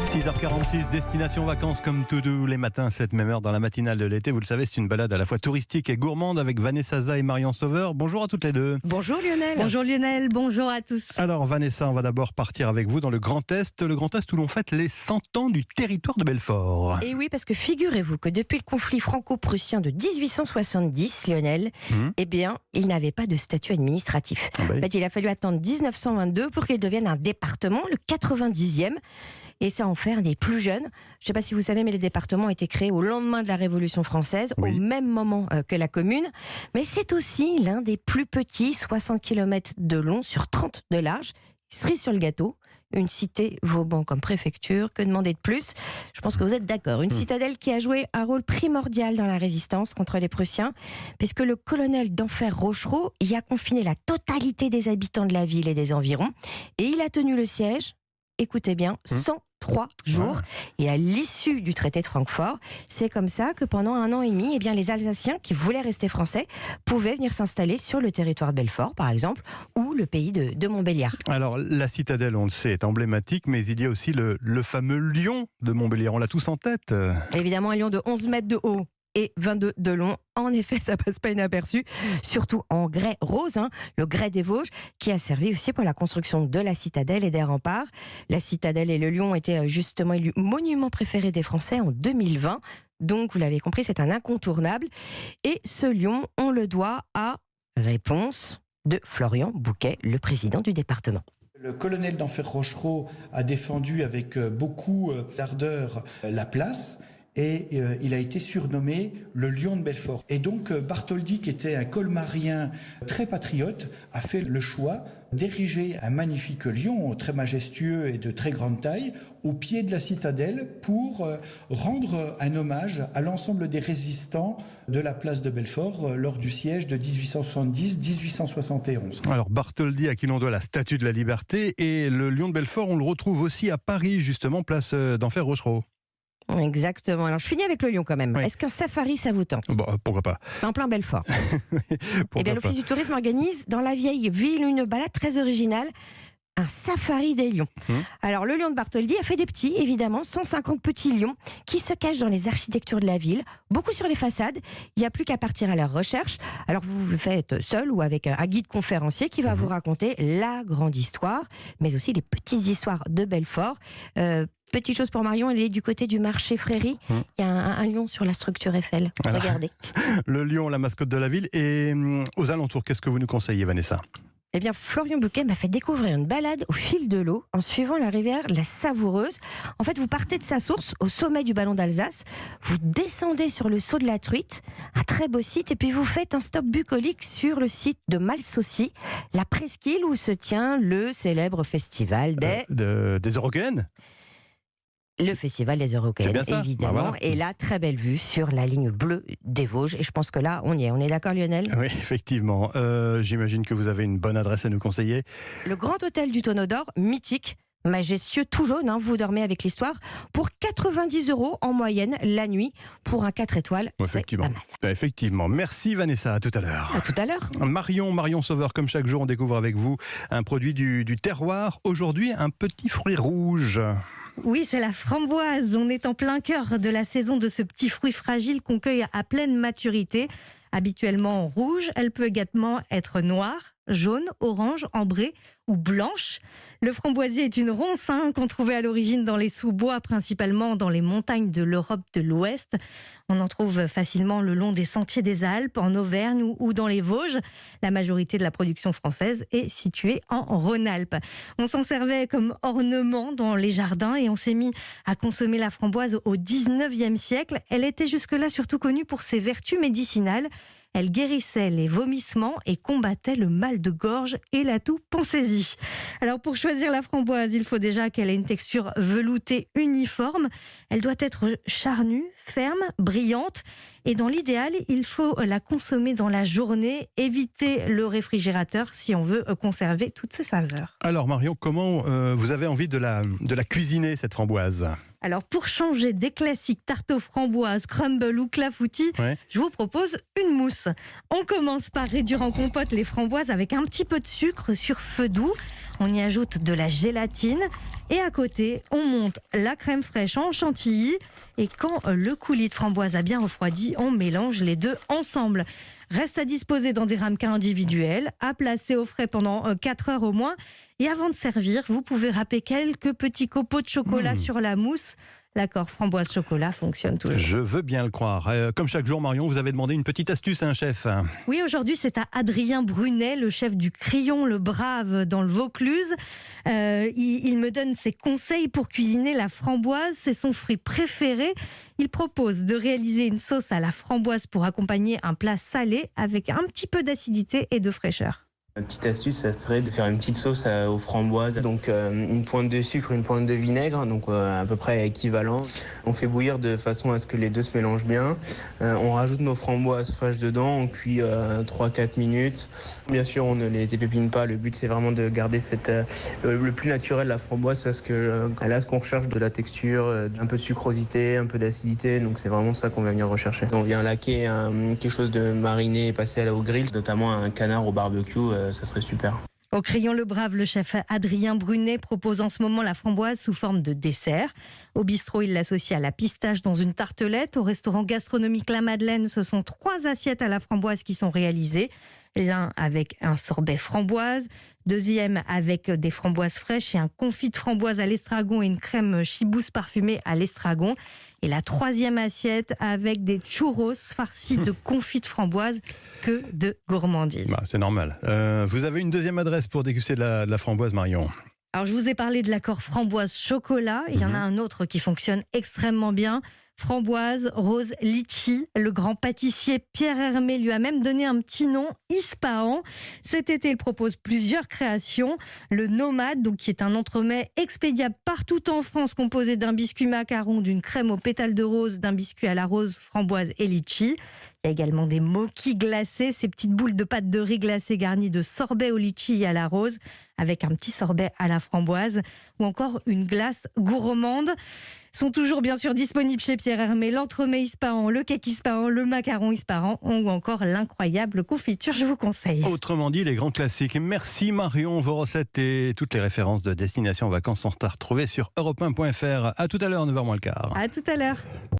6h46, destination vacances comme tous les matins, cette même heure dans la matinale de l'été. Vous le savez, c'est une balade à la fois touristique et gourmande avec Vanessa Zah et Marion Sauveur. Bonjour à toutes les deux. Bonjour Lionel. Bonjour Lionel, bonjour à tous. Alors Vanessa, on va d'abord partir avec vous dans le Grand Est. Le Grand Est où l'on fête les 100 ans du territoire de Belfort. Et oui, parce que figurez-vous que depuis le conflit franco-prussien de 1870, Lionel, eh bien, il n'avait pas de statut administratif. Ah bah oui. En fait, il a fallu attendre 1922 pour qu'il devienne un département, le 90e. Et ça en fait un des plus jeunes. Je ne sais pas si vous savez, mais le département a été créé au lendemain de la Révolution française, Oui. au même moment que la commune. Mais c'est aussi l'un des plus petits, 60 km de long sur 30 de large. Cerise sur le gâteau. Une cité Vauban comme préfecture, que demander de plus? Je pense que vous êtes d'accord. Une citadelle qui a joué un rôle primordial dans la résistance contre les Prussiens, puisque le colonel d'Enfer Rochereau y a confiné la totalité des habitants de la ville et des environs. Et il a tenu le siège, écoutez bien, 103 jours. Et à l'issue du traité de Francfort, c'est comme ça que pendant 1 an et demi, eh bien, les Alsaciens qui voulaient rester français pouvaient venir s'installer sur le territoire de Belfort, par exemple, ou le pays de Montbéliard. Alors la citadelle, on le sait, est emblématique, mais il y a aussi le fameux lion de Montbéliard. On l'a tous en tête. Évidemment, un lion de 11 mètres de haut et 22 de long. En effet, ça passe pas inaperçu, surtout en grès rose, le grès des Vosges, qui a servi aussi pour la construction de la citadelle et des remparts. La citadelle et le lion étaient justement élus monuments préférés des Français en 2020. Donc, vous l'avez compris, c'est un incontournable. Et ce lion, on le doit à réponse de Florian Bouquet, le président du département. Le colonel d'Enfer Rochereau a défendu avec beaucoup d'ardeur la place. Et il a été surnommé le lion de Belfort. Et donc Bartholdi, qui était un colmarien très patriote, a fait le choix d'ériger un magnifique lion très majestueux et de très grande taille au pied de la citadelle pour rendre un hommage à l'ensemble des résistants de la place de Belfort lors du siège de 1870-1871. Alors Bartholdi, à qui l'on doit la Statue de la Liberté, et le lion de Belfort, on le retrouve aussi à Paris, justement, place d'Enfer Rochereau. Exactement. Alors, je finis avec le lion quand même. Oui. Est-ce qu'un safari, ça vous tente? Bon, pourquoi pas. En plein Belfort. Pourquoi Eh bien, l'Office pas. du tourisme organise dans la vieille ville une balade très originale. Un safari des lions. Alors, le lion de Bartholdi a fait des petits, évidemment, 150 petits lions qui se cachent dans les architectures de la ville, beaucoup sur les façades. Il n'y a plus qu'à partir à leur recherche. Alors, vous le faites seul ou avec un guide conférencier qui va vous raconter la grande histoire, mais aussi les petites histoires de Belfort. Petite chose pour Marion, elle est du côté du marché Fréry. Il y a un lion sur la structure Eiffel. Voilà. Regardez. Le lion, la mascotte de la ville. Et aux alentours, qu'est-ce que vous nous conseillez, Vanessa? Eh bien, Florian Bouquet m'a fait découvrir une balade au fil de l'eau en suivant la rivière La Savoureuse. En fait, vous partez de sa source, au sommet du Ballon d'Alsace, vous descendez sur le Saut de la Truite, un très beau site, et puis vous faites un stop bucolique sur le site de Malsaucy, la presqu'île où se tient le célèbre festival des Européennes. Le festival des Européennes, C'est bien ça. évidemment. Bah voilà. Et là, très belle vue sur la ligne bleue des Vosges. Et je pense que là, on y est. On est d'accord, Lionel? Oui, effectivement. J'imagine que vous avez une bonne adresse à nous conseiller. Le Grand Hôtel du Tonneau d'Or, mythique, majestueux, tout jaune, vous dormez avec l'histoire, pour 90 € en moyenne la nuit. Pour un 4 étoiles, c'est Effectivement. pas mal. Effectivement. Merci Vanessa, à tout à l'heure. À tout à l'heure. Marion Sauveur, comme chaque jour, on découvre avec vous un produit du terroir. Aujourd'hui, un petit fruit rouge. Oui, c'est la framboise. On est en plein cœur de la saison de ce petit fruit fragile qu'on cueille à pleine maturité. Habituellement rouge, elle peut également être noire, jaune, orange, ambrée ou blanche. Le framboisier est une ronce qu'on trouvait à l'origine dans les sous-bois, principalement dans les montagnes de l'Europe de l'Ouest. On en trouve facilement le long des sentiers des Alpes, en Auvergne ou dans les Vosges. La majorité de la production française est située en Rhône-Alpes. On s'en servait comme ornement dans les jardins et on s'est mis à consommer la framboise au 19e siècle. Elle était jusque-là surtout connue pour ses vertus médicinales. Elle guérissait les vomissements et combattait le mal de gorge et la toux. Pensez-y. Alors pour choisir la framboise, il faut déjà qu'elle ait une texture veloutée uniforme. Elle doit être charnue, ferme, brillante. Et dans l'idéal, il faut la consommer dans la journée. Éviter le réfrigérateur si on veut conserver toutes ses saveurs. Alors Marion, comment vous avez envie de la cuisiner, cette framboise? Alors pour changer des classiques tarte aux framboises, crumble ou clafoutis, je vous propose une mousse. On commence par réduire en compote les framboises avec un petit peu de sucre sur feu doux. On y ajoute de la gélatine et à côté, on monte la crème fraîche en chantilly. Et quand le coulis de framboise a bien refroidi, on mélange les deux ensemble. Reste à disposer dans des ramequins individuels, à placer au frais pendant 4 heures au moins. Et avant de servir, vous pouvez râper quelques petits copeaux de chocolat sur la mousse. L'accord framboise-chocolat fonctionne toujours. Je veux bien le croire. Comme chaque jour, Marion, vous avez demandé une petite astuce à un chef. Oui, aujourd'hui, c'est à Adrien Brunet, le chef du Crillon le Brave dans le Vaucluse. Il me donne ses conseils pour cuisiner la framboise. C'est son fruit préféré. Il propose de réaliser une sauce à la framboise pour accompagner un plat salé avec un petit peu d'acidité et de fraîcheur. Ma petite astuce, ça serait de faire une petite sauce aux framboises. Donc une pointe de sucre, une pointe de vinaigre, donc à peu près équivalent. On fait bouillir de façon à ce que les deux se mélangent bien. On rajoute nos framboises fraîches dedans, on cuit 3-4 minutes. Bien sûr, on ne les épépine pas. Le but, c'est vraiment de garder le plus naturel la framboise parce qu'elle a ce qu'on recherche, de la texture, un peu de sucrosité, un peu d'acidité. Donc c'est vraiment ça qu'on va venir rechercher. On vient laquer quelque chose de mariné et passer au grill, notamment un canard au barbecue. Ça serait super. Au Crillon le Brave, le chef Adrien Brunet propose en ce moment la framboise sous forme de dessert. Au bistrot, il l'associe à la pistache dans une tartelette. Au restaurant gastronomique La Madeleine, ce sont 3 assiettes à la framboise qui sont réalisées. L'un avec un sorbet framboise, deuxième avec des framboises fraîches et un confit de framboise à l'estragon et une crème chibousse parfumée à l'estragon. Et la 3e assiette avec des churros farcis de confit de framboise, que de gourmandise. Bah, c'est normal. Vous avez une deuxième adresse pour déguster de la framboise, Marion? Alors, je vous ai parlé de l'accord framboise-chocolat. Il y en a un autre qui fonctionne extrêmement bien. Framboise, rose, litchi. Le grand pâtissier Pierre Hermé lui a même donné un petit nom, Ispahan. Cet été, il propose plusieurs créations. Le Nomade, donc, qui est un entremets expédiable partout en France, composé d'un biscuit macaron, d'une crème aux pétales de rose, d'un biscuit à la rose, framboise et litchi. Il y a également des moquis glacés, ces petites boules de pâte de riz glacée garnies de sorbet au litchi et à la rose, avec un petit sorbet à la framboise, ou encore une glace gourmande. Sont toujours bien sûr disponibles chez Pierre Hermé l'entremets Ispahan, le cake Ispahan, le macaron Ispahan, ou encore l'incroyable confiture, je vous conseille. Autrement dit, les grands classiques. Merci Marion, vos recettes et toutes les références de Destination Vacances sont à retrouver sur europe1.fr. À tout à l'heure, 9h moins le quart. À tout à l'heure.